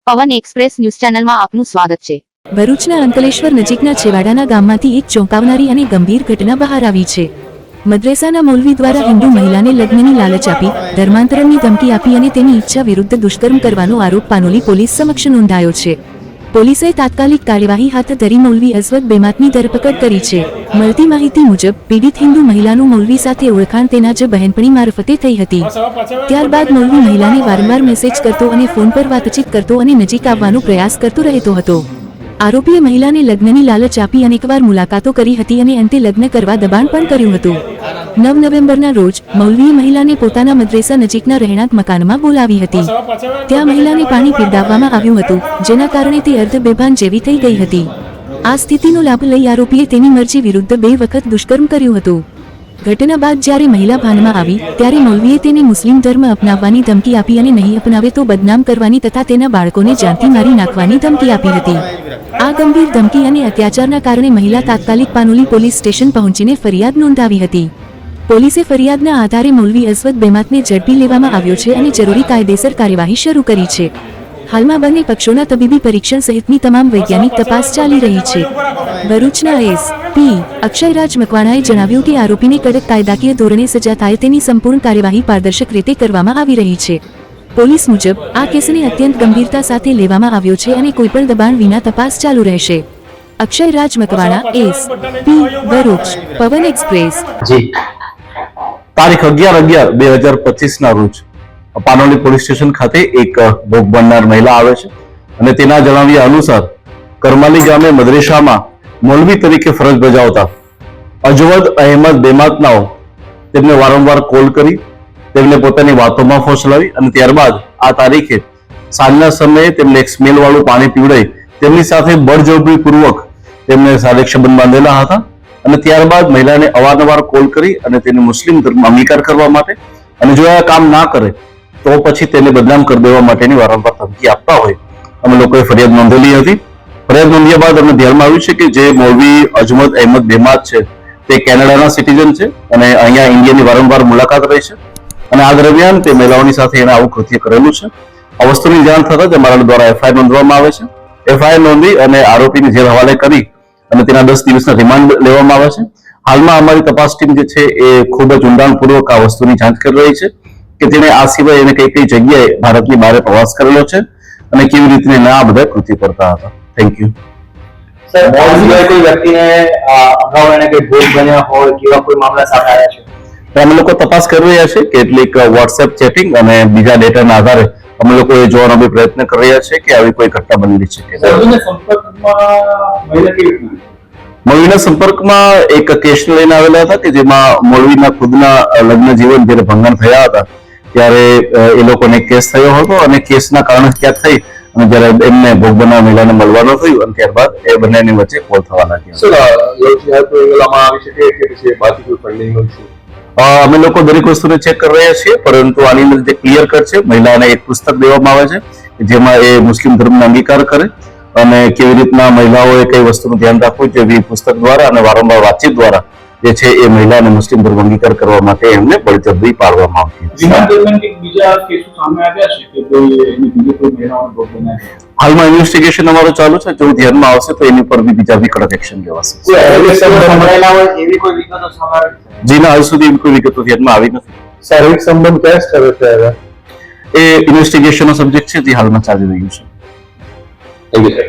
પવન express news ચેનલમાં આપનું સ્વાગત છે। ભરૂચના અંકલેશ્વર નજીકના છેવાડાના ગામમાંથી એક ચોંકાવનારી અને ગંભીર ઘટના બહાર આવી છે। મદ્રેસાના મૌલવી દ્વારા હિન્દુ મહિલાને લગ્નની લાલચ આપી ધર્માંતરણની ધમકી આપી અને તેની ઈચ્છા વિરુદ્ધ દુષ્કર્મ કરવાનો આરોપ પાનોલી પોલીસ સમક્ષ નોંધાયો છે। પોલીસે તાત્કાલિક કાર્યવાહી હાથ ધરી મૌલવી અઝવદ બેમાતની ધરપકડ કરી છે। મળતી માહિતી મુજબ પીડિત હિન્દુ મહિલાનું મૌલવી સાથે ઓળખાણ તેના જ બહેનપણી મારફતે થઈ હતી। ત્યારબાદ મૌલવી મહિલાને વારંવાર મેસેજ કરતો અને ફોન પર વાતચીત કરતો અને નજીક આવવાનો પ્રયાસ કરતો રહેતો હતો। આરોપીએ મહિલાને લગ્નની લાલચ આપી અનેકવાર મુલાકાતો કરી હતી અને અંતે લગ્ન કરવા દબાણ પણ કર્યું હતું। 9 નવેમ્બરના રોજ મૌલવીએ મહિલાને પોતાના મદ્રેસા નજીકના રહેણાંક મકાનમાં બોલાવી હતી। ત્યાં મહિલાને પાણી પીવડાવવામાં આવ્યું હતું, જેના કારણે તે અર્ધ બેભાન જેવી થઈ ગઈ હતી। આ સ્થિતિનો લાભ લઈ આરોપીએ તેની મરજી વિરુદ્ધ 2 વખત દુષ્કર્મ કર્યું હતું। ઘટના બાદ જ્યારે મહિલા ભાનમાં આવી ત્યારે મૌલવીએ તેને મુસ્લિમ ધર્મ અપનાવવાની ધમકી આપી અને નહીં અપનાવે તો બદનામ કરવાની તથા તેના બાળકોને જાનથી મારી નાખવાની ધમકી આપી હતી। આ ગંભીર ધમકી અને અત્યાચારના કારણે મહિલા તાત્કાલિક પાનોલી પોલીસ સ્ટેશન પહોંચીને ફરિયાદ નોંધાવી હતી। પોલીસે ફરિયાદના આધારે મૌલવી અઝવદ બેમાતને ઝડપી લેવામાં આવ્યો છે અને જરૂરી કાયદેસર કાર્યવાહી શરૂ કરી છે। હાલમાં બંને પક્ષોના તબીબી પરીક્ષણ સહિતની તમામ વૈજ્ઞાનિક તપાસ ચાલી રહી છે। ભરૂચના એસ.પી. અક્ષયરાજ મકવાણાએ જણાવ્યું કે આરોપીને કડક કાયદાકીય ધોરણે સજા થાય તેની સંપૂર્ણ કાર્યવાહી પારદર્શક રીતે કરવામાં આવી રહી છે। પોલીસ મુજબ આ કેસને અત્યંત ગંભીરતા સાથે લેવામાં આવ્યો છે અને કોઈપણ દબાણ વિના તપાસ ચાલુ રહેશે। અક્ષયરાજ મકવાણા, એસ.પી. ભરૂચ, પવન એક્સપ્રેસ। તારીખ 11/11/2025 ના રોજ પાનોલી પોલીસ સ્ટેશન ખાતે એક ભોગ બનનાર મહિલા આવે છે અને તેના જણાવ્યા અનુસાર કરમાલી ગામે મદ્રેસામાં મૌલવી તરીકે ફરજ બજાવતા અઝવદ અહેમદ બેમાતનાઓ તેમને વારંવાર કોલ કરી તેમને પોતાની વાતોમાં ફોસલાવી અને ત્યારબાદ આ તારીખે સાંજના સમયે તેમને એક સ્મેલ વાળું પાણી પીવડાવી તેમની સાથે બળજબરીપૂર્વક તેમને શારીરિક સંબંધ બાંધેલા હતા અને ત્યારબાદ મહિલાને અવારનવાર કોલ કરી અને તેને મુસ્લિમ ધર્મ અંગીકાર કરવા માટે અને જો આ કામ ના કરે તો પછી તેને બદનામ કરી દેવા માટેની વારંવાર ધમકી આપતા હોય અમે લોકોએ ફરિયાદ નોંધેલી હતી। ફરિયાદ નોંધ્યા બાદ અમને ધ્યાનમાં આવ્યું છે કે જે મૌલવી અઝવદ અહેમદ બેમાત છે તે કેનેડાના સિટીઝન છે અને અહીંયા ઇન્ડિયાની વારંવાર મુલાકાત રહી છે અને આ દરમિયાન તે મહિલાઓની સાથે એને આવું કૃત્ય કરેલું છે। આ વસ્તુની જાણ થતાં જ અમારા દ્વારા એફઆઈઆર નોંધવામાં આવે છે। એફઆઈઆર નોંધી અને આરોપીને જેલ હવાલે કરી અને તેના 10 દિવસના રિમાન્ડ લેવામાં આવે છે। હાલમાં અમારી તપાસ ટીમ જે છે એ ખૂબ જ ઊંડાણપૂર્વક આ વસ્તુની જાંચ કરી રહી છે કે તેણે આ સિવાય એને કઈ કઈ જગ્યાએ ભારતની બહાર પ્રવાસ કરેલો છે અને કેવી રીતે આ બધા કૃત્ય કરતા હતા। Thank you sir. કોઈ વ્યક્તિને અગાઉ એને કોઈ ભોગ બન્યા હોય કેવા કોઈ મામલા સામે આવ્યા છે? અમે લોકો તપાસ કરી રહ્યા છે। કેટલીક વોટ્સએપ ચેટિંગ અને બીજા ડેટાના આધારે અમે લોકો એ જોવાનો બી પ્રયત્ન કરી રહ્યા છે કે આવી કોઈ ઘટના બનેલી છે કે મૌલવીના સંપર્કમાં એક કેસ લઈને આવેલા હતા કે જેમાં મૌલવીના ખુદના લગ્ન જીવન જ્યારે ભંગાણ થયા હતા ત્યારે એ લોકોને કેસ થયો હતો અને કેસના કારણે ક્યાંક થઈ અને જ્યારે એમને ભોગ બનનાર મહિલાને મળવાનું થયું અને ત્યારબાદ એ બંનેની વચ્ચે કોલ થવા લાગ્યા। અમે લોકો દરેક વસ્તુને ચેક કરી રહ્યા છીએ, પરંતુ આની અંદર જે ક્લિયર કટ છે મહિલાને એક પુસ્તક દેવામાં આવે છે જેમાં એ મુસ્લિમ ધર્મનો અંગીકાર કરે અને કેવી રીતના મહિલાઓએ કઈ વસ્તુનું ધ્યાન રાખવું જોઈએ પુસ્તક દ્વારા અને વારંવાર વાતચીત દ્વારા જે છે એ મહિલાને મુસ્લિમ ધર્મ અંગીકાર કરવા માટે એમને બળજબરી પાડવામાં આવતી। હાલમાં ઇન્વેસ્ટિગેશન અમારો ચાલુ છે, જો ધ્યાનમાં આવશે તો એની પર બી બીજા બી કડક એક્શન લેવાશે। જી ના, હજુ સુધી એવી કોઈ વિગતો ધ્યાનમાં આવી નથી। શારીરિક સંબંધ કયા સ્તરે થયા એ ઇન્વેસ્ટિગેશનનો સબ્જેક્ટ છે જે હાલમાં ચાલી રહ્યું છે। Thank you sir.